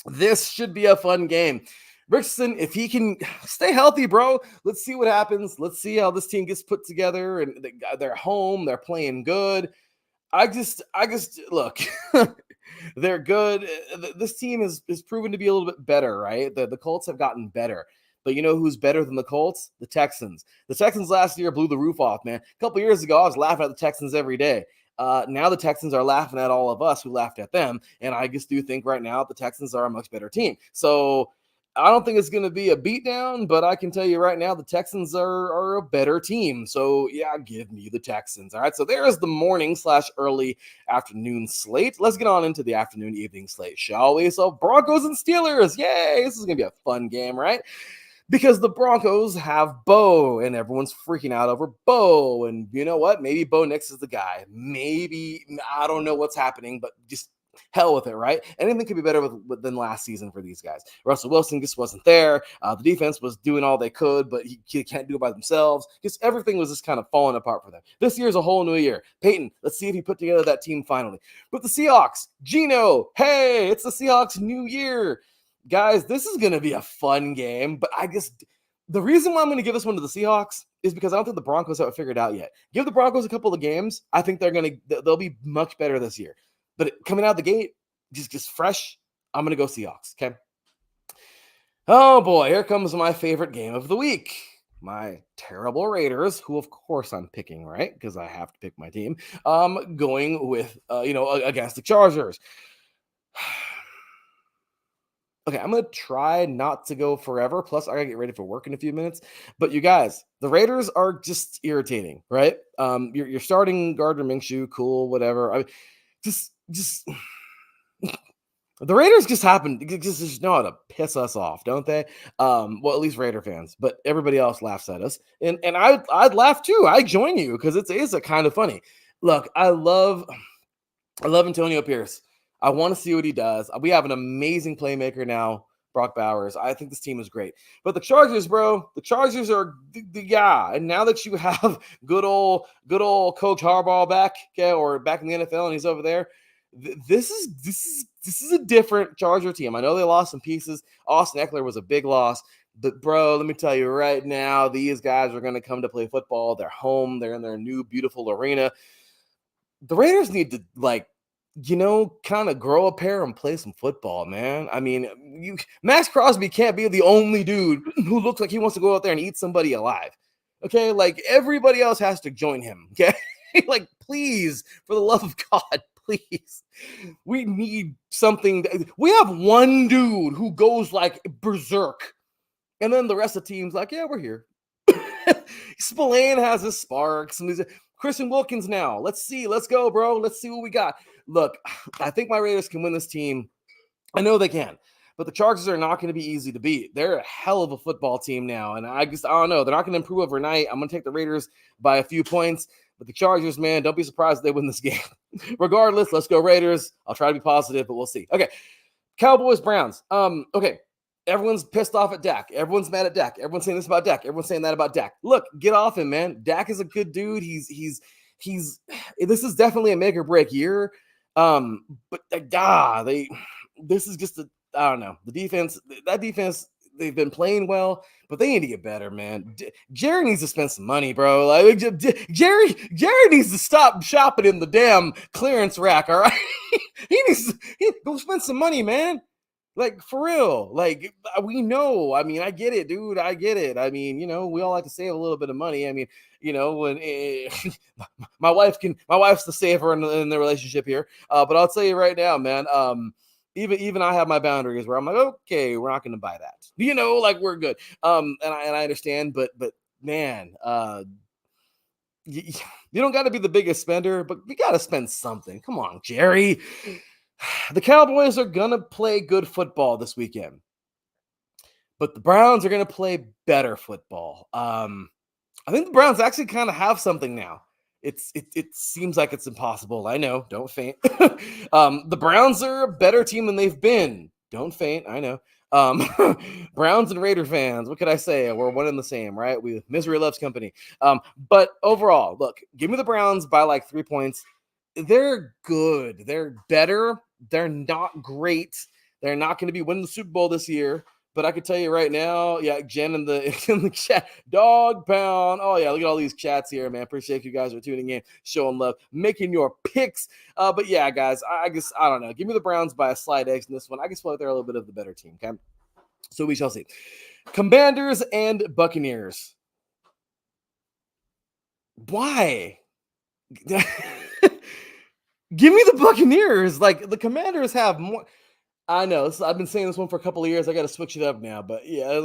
this should be a fun game. Richardson, if he can stay healthy, bro, let's see what happens. Let's see how this team gets put together. And they're home. They're playing good. I just look. They're good. This team is proven to be a little bit better, right? The Colts have gotten better. But you know who's better than the Colts? The Texans. The Texans last year blew the roof off, man. A couple years ago, I was laughing at the Texans every day. Now the Texans are laughing at all of us who laughed at them. And I just do think right now the Texans are a much better team. So I don't think it's going to be a beatdown, but I can tell you right now the Texans are a better team. So, yeah, give me the Texans. All right, so there's the morning/early afternoon slate. Let's get on into the afternoon-evening slate, shall we? So, Broncos and Steelers. Yay, this is going to be a fun game, right? Because the Broncos have Bo, and everyone's freaking out over Bo. And you know what? Maybe Bo Nix is the guy. Maybe, I don't know what's happening, but just hell with it, right? Anything could be better than last season for these guys. Russell Wilson just wasn't there. The defense was doing all they could, but he can't do it by themselves. Just everything was just kind of falling apart for them. This year's a whole new year. Peyton, let's see if he put together that team finally. But the Seahawks, Geno, hey, it's the Seahawks new year. Guys, this is going to be a fun game, but the reason why I'm going to give this one to the Seahawks is because I don't think the Broncos have it figured out yet. Give the Broncos a couple of games. I think they'll be much better this year. But coming out the gate, just fresh, I'm going to go Seahawks, okay? Oh boy, here comes my favorite game of the week. My terrible Raiders, who of course I'm picking, right? Because I have to pick my team. Going with, against the Chargers. Okay, I'm going to try not to go forever. Plus, I got to get ready for work in a few minutes. But you guys, the Raiders are just irritating, right? You're starting Gardner Minshew, cool, whatever. I mean, just the Raiders just know how to piss us off, don't they? Well, at least Raider fans, but everybody else laughs at us, and I'd laugh too. I join you because it's a kind of funny. Look, I love Antonio Pierce. I want to see what he does. We have an amazing playmaker now, Brock Bowers. I think this team is great. But the Chargers, bro, the Chargers are yeah. And now that you have good old Coach Harbaugh back, okay, or back in the NFL, and he's over there, this is a different Charger team. I know they lost some pieces. Austin Eckler was a big loss. But, bro, let me tell you right now, these guys are going to come to play football. They're home. They're in their new, beautiful arena. The Raiders need to, kind of grow a pair and play some football, man. I mean, Max Crosby can't be the only dude who looks like he wants to go out there and eat somebody alive. Okay, like everybody else has to join him. Okay, like please, for the love of God, please. We need something. We have one dude who goes like berserk, and then the rest of the team's like, yeah, we're here. Spillane has his sparks, and Christian Wilkins now. Let's go, bro. Let's see what we got. Look, I think my Raiders can win this team. I know they can, but the Chargers are not going to be easy to beat. They're a hell of a football team now, and I don't know. They're not going to improve overnight. I'm going to take the Raiders by a few points, but the Chargers, man, don't be surprised if they win this game. Regardless, let's go Raiders. I'll try to be positive, but we'll see. Okay, Cowboys, Browns. Okay. Everyone's pissed off at Dak. Everyone's mad at Dak. Everyone's saying this about Dak. Everyone's saying that about Dak. Look, get off him, man. Dak is a good dude. He's this is definitely a make or break year. But this is just I don't know. That defense, they've been playing well, but they need to get better, man. Jerry needs to spend some money, bro. Like Jerry needs to stop shopping in the damn clearance rack, all right? he go spend some money, man. Like, for real, like, we know. I mean, I get it, dude. I get it. I mean, we all like to save a little bit of money. I mean, when my wife's the saver in the relationship here. But I'll tell you right now, man, even I have my boundaries where I'm like, okay, we're not going to buy that. Like, we're good. And I understand, but man, you don't got to be the biggest spender, but you got to spend something. Come on, Jerry. The Cowboys are going to play good football this weekend, but the Browns are going to play better football. I think the Browns actually kind of have something now. It seems like it's impossible. I know. Don't faint. The Browns are a better team than they've been. Don't faint. I know. Browns and Raider fans, what could I say? We're one and the same, right? Misery loves company. But overall, look, give me the Browns by like 3 points. They're good. They're better. They're not great. They're not going to be winning the Super Bowl this year. But I can tell you right now, yeah, Jen in the chat, dog pound. Oh, yeah, look at all these chats here, man. Appreciate you guys for tuning in, showing love, making your picks. But, yeah, guys, I guess, I don't know. Give me the Browns by a slight edge in this one. I guess they're a little bit of the better team, okay? So we shall see. Commanders and Buccaneers. Why? Give me the Buccaneers. Like, the Commanders have more. I know. I've been saying this one for a couple of years. I got to switch it up now. But, yeah,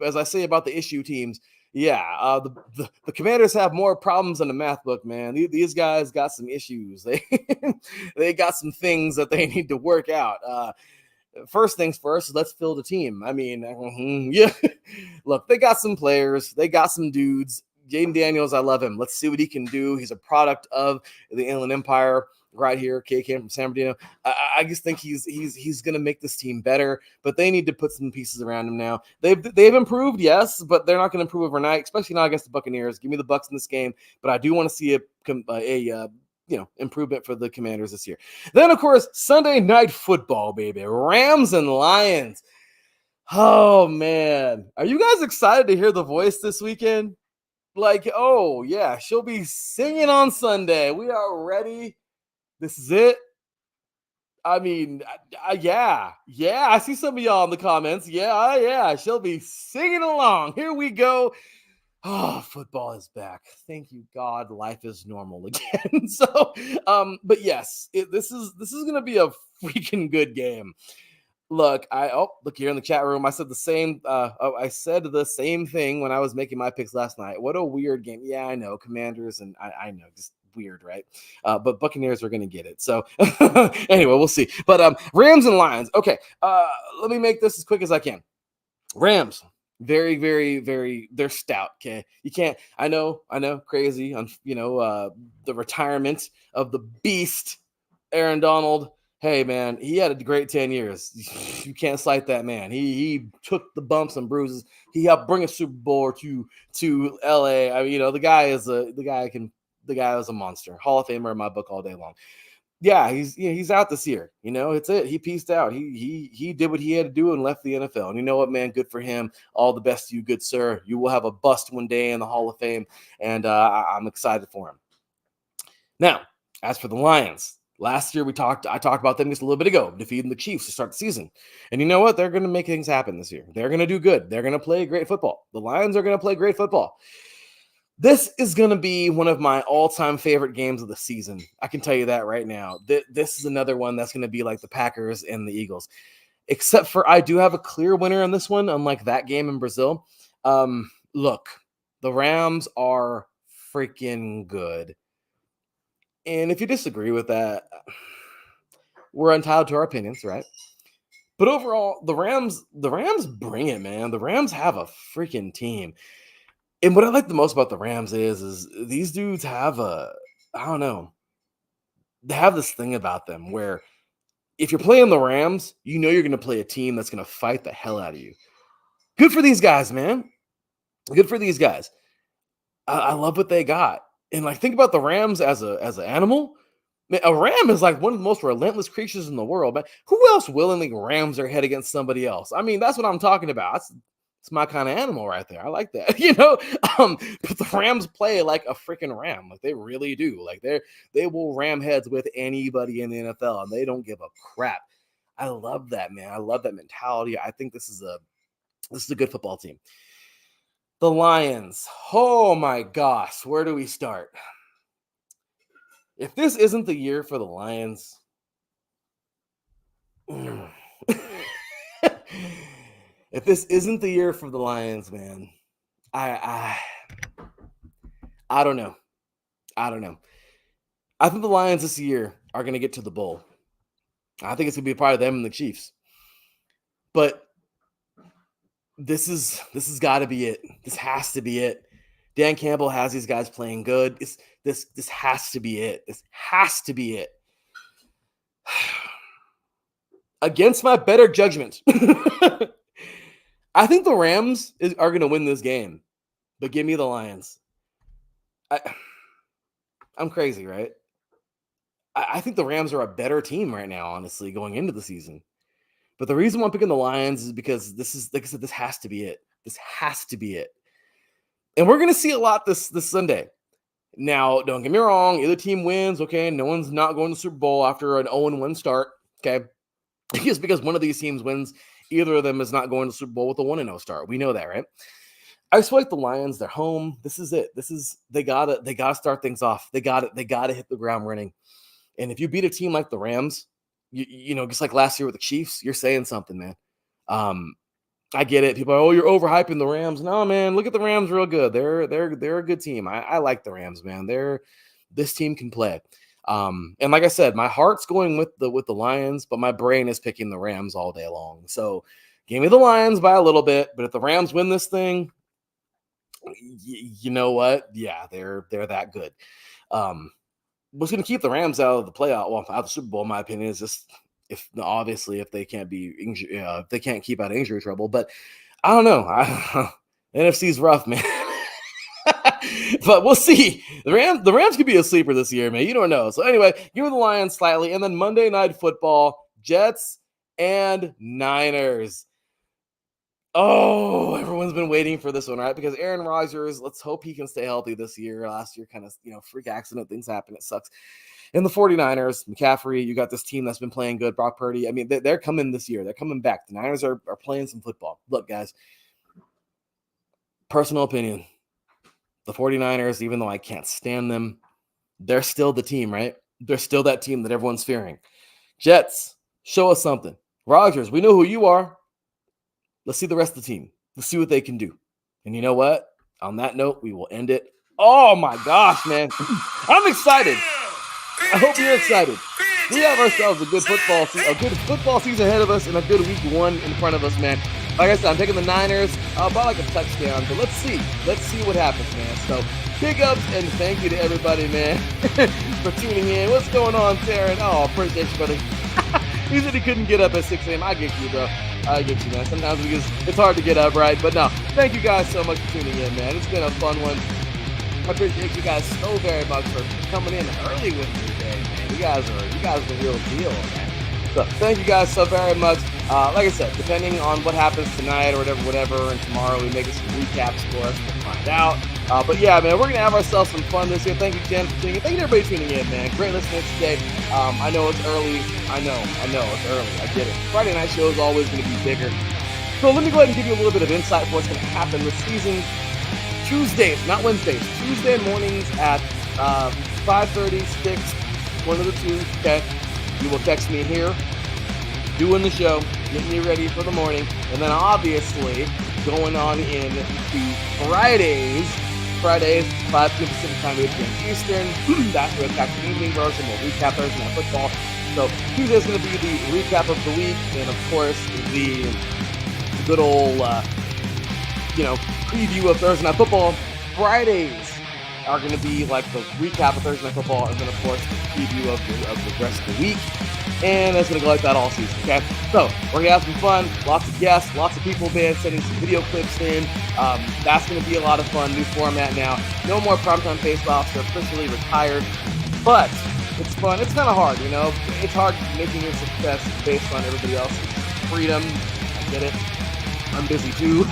as I say about the issue teams, yeah, the Commanders have more problems than the math book, man. These guys got some issues. They got some things that they need to work out. First things first, let's fill the team. I mean, yeah. Look, they got some players. They got some dudes. Jaden Daniels, I love him. Let's see what he can do. He's a product of the Inland Empire right here. Came from San Bernardino. I just think he's going to make this team better, but they need to put some pieces around him now. They've improved, yes, but they're not going to improve overnight, especially not against the Buccaneers. Give me the Bucs in this game, but I do want to see a improvement for the Commanders this year. Then, of course, Sunday Night Football, baby. Rams and Lions. Oh, man. Are you guys excited to hear The Voice this weekend? Like, oh, yeah, she'll be singing on Sunday. We are ready. This is it. I mean, yeah. I see some of y'all in the comments. Yeah. She'll be singing along. Here we go. Oh, football is back. Thank you, God. Life is normal again. So, but yes, this is gonna be a freaking good game. Look, look here in the chat room. I said the same. I said the same thing when I was making my picks last night. What a weird game. Yeah, I know, Commanders, and I know, just weird, right? But Buccaneers are gonna get it. So anyway, we'll see. But Rams and Lions. Okay, let me make this as quick as I can. Rams, very, very, very, they're stout. Okay. You can't, I know, crazy on, the retirement of the beast, Aaron Donald. Hey, man, he had a great 10 years. You can't slight that man. He took the bumps and bruises. He helped bring a Super Bowl to LA. I mean, the guy is a monster. Hall of Famer in my book all day long. Yeah, he's out this year. It's it. He pieced out. He did what he had to do and left the NFL. And you know what, man? Good for him. All the best to you, good sir. You will have a bust one day in the Hall of Fame, and I'm excited for him. Now, as for the Lions, last year I talked about them just a little bit ago, defeating the Chiefs to start the season. And you know what? They're going to make things happen this year. They're going to do good. They're going to play great football. The Lions are going to play great football. This is going to be one of my all-time favorite games of the season. I can tell you that right now. This is another one that's going to be like the Packers and the Eagles. Except for I do have a clear winner in this one, unlike that game in Brazil. Look, the Rams are freaking good. And if you disagree with that, we're entitled to our opinions, right? But overall, the Rams bring it, man. The Rams have a freaking team. And what I like the most about the Rams is these dudes have they have this thing about them where if you're playing the Rams, you're going to play a team that's going to fight the hell out of you. Good for these guys, man. Good for these guys. I love what they got. And think about the Rams as an animal. Man, a ram is like one of the most relentless creatures in the world, man. Who else willingly rams their head against somebody else? I mean, that's what I'm talking about. It's my kind of animal right there. I like that, but the Rams play like a freaking ram. Like they really do. Like they will ram heads with anybody in the NFL and they don't give a crap. I love that, man. I love that mentality. I think this is a good football team. The Lions. Oh my gosh. Where do we start? If this isn't the year for the Lions, if this isn't the year for the Lions, man, I don't know. I think the Lions this year are going to get to the bowl. I think it's going to be a part of them and the Chiefs. But this has got to be it. This has to be it. Dan Campbell has these guys playing good. This has to be it. This has to be it. Against my better judgment, I think the Rams are going to win this game, but give me the Lions. I'm crazy, right? I think the Rams are a better team right now, honestly, going into the season. But the reason why I'm picking the Lions is because this is, like I said, this has to be it. This has to be it. And we're going to see a lot this Sunday. Now, don't get me wrong. Either team wins, okay? No one's not going to the Super Bowl after an 0-1 start, okay? Just because one of these teams wins, either of them is not going to the Super Bowl with a 1-0 start. We know that, right? I just feel like the Lions, they're home. This is it. They gotta start things off. They gotta hit the ground running. And if you beat a team like the Rams, you know, just like last year with the Chiefs, you're saying something, man. I get it. People are, oh, you're overhyping the Rams. No, man, look at the Rams real good. They're a good team. I like the Rams, man. This team can play. And like I said, my heart's going with the Lions, but my brain is picking the Rams all day long. So give me the Lions by a little bit, but if the Rams win this thing, you know what? Yeah, they're that good. What's going to keep the Rams out of the playoff, well, out of the Super Bowl, in my opinion, is just if they can't be injured, if they can't keep out of injury trouble. But I don't know. NFC's rough, man. But we'll see. The Rams could be a sleeper this year, man. You don't know. So anyway, give me the Lions slightly, and then Monday Night Football, Jets and Niners. Oh, everyone's been waiting for this one, right? Because Aaron Rodgers, let's hope he can stay healthy this year. Last year, kind of, freak accident, things happen. It sucks. And the 49ers, McCaffrey, you got this team that's been playing good. Brock Purdy. I mean, they're coming this year. They're coming back. The Niners are playing some football. Look, guys, personal opinion. The 49ers, even though I can't stand them, they're still the team, right? They're still that team that everyone's fearing. Jets, show us something. Rodgers, we know who you are. Let's see the rest of the team. Let's see what they can do. And you know what? On that note, we will end it. Oh, my gosh, man. I'm excited. I hope you're excited. We have ourselves a good football season ahead of us and a good week one in front of us, man. Like I said, I'm taking the Niners by like a touchdown, but let's see. Let's see what happens, man. So, big ups and thank you to everybody, man, for tuning in. What's going on, Taryn? Oh, appreciate you, buddy. He said he couldn't get up at 6 a.m. I get you, bro. I get you, man. Sometimes because it's hard to get up, right? But no, thank you guys so much for tuning in, man. It's been a fun one. I appreciate you guys so very much for coming in early with me today, man. You guys are the real deal, man. So thank you guys so very much. Like I said, depending on what happens tonight or whatever, and tomorrow we make some recaps for us to find out. But yeah, man, we're gonna have ourselves some fun this year. Thank you, Jen, for tuning in. Thank you to everybody tuning in, man. Great listening today. I know it's early. I know it's early. I get it. Friday night show is always gonna be bigger. So let me go ahead and give you a little bit of insight for what's gonna happen this season. Tuesdays, not Wednesdays. Tuesday mornings at 5:30, 6, one of the two. Okay, you will text me here, doing the show, getting you ready for the morning, and then obviously going on into Fridays, 5 p.m. Pacific time, 8 p.m. Eastern. That's where it's the evening version. We'll recap Thursday Night Football. So Tuesday's going to be the recap of the week, and of course the good old, preview of Thursday Night Football. Fridays are going to be like the recap of Thursday Night Football, and then of course the preview of the rest of the week. And that's going to go like that all season, okay? So, we're going to have some fun, lots of guests, lots of people, man, sending some video clips in. That's going to be a lot of fun, new format now. No more primetime face-offs, they're officially retired. But, it's fun. It's kind of hard, It's hard making your success based on everybody else's freedom. I get it. I'm busy, too.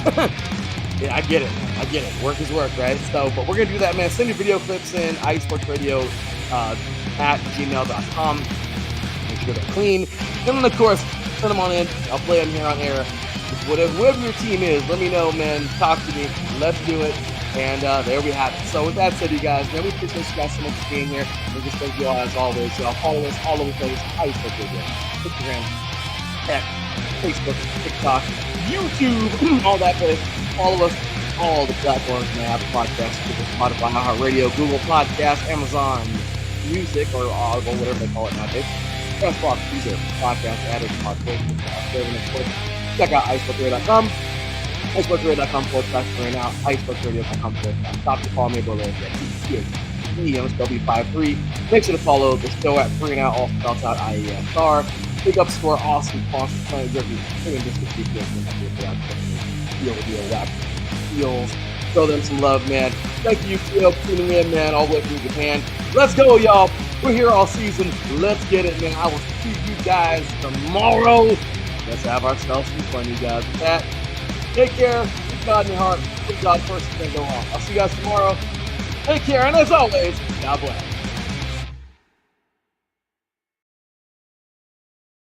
Yeah, I get it. Work is work, right? So, but we're going to do that, man. Send your video clips in, iSportsRadio at gmail.com. Sure they're clean. And then, of course, send them on in. I'll play them here on air. Whoever your team is, let me know, man. Talk to me. Let's do it. And there we have it. So with that said, you guys, man, we appreciate you guys so much for being here. We just thank you all as always. Y'all follow us all over the place. Instagram, X, Facebook, TikTok, YouTube, all that place. Follow us all the platforms, man. Apple Podcasts, Spotify, iHeartRadio, Google Podcasts, Amazon Music, or whatever they call it nowadays. Pressbox, user, podcast, added, podcast, check out icebergradio.com, icebergradio.com/burnout, icebergradio.com/. Stop to call me, brother. W53. Make sure to follow the show at Free Now, all spells out IESR. Big ups to our awesome sponsors, Planet Jerky, Premium Biscuit Deals. Show them some love, man. Thank you for tuning in, man, all the way from Japan. Let's go, y'all. We're here all season. Let's get it, man. I will see you guys tomorrow. Let's have ourselves some fun, you guys. With that, take care. Keep God in your heart. Put God first and then go on. I'll see you guys tomorrow. Take care, and as always, God bless.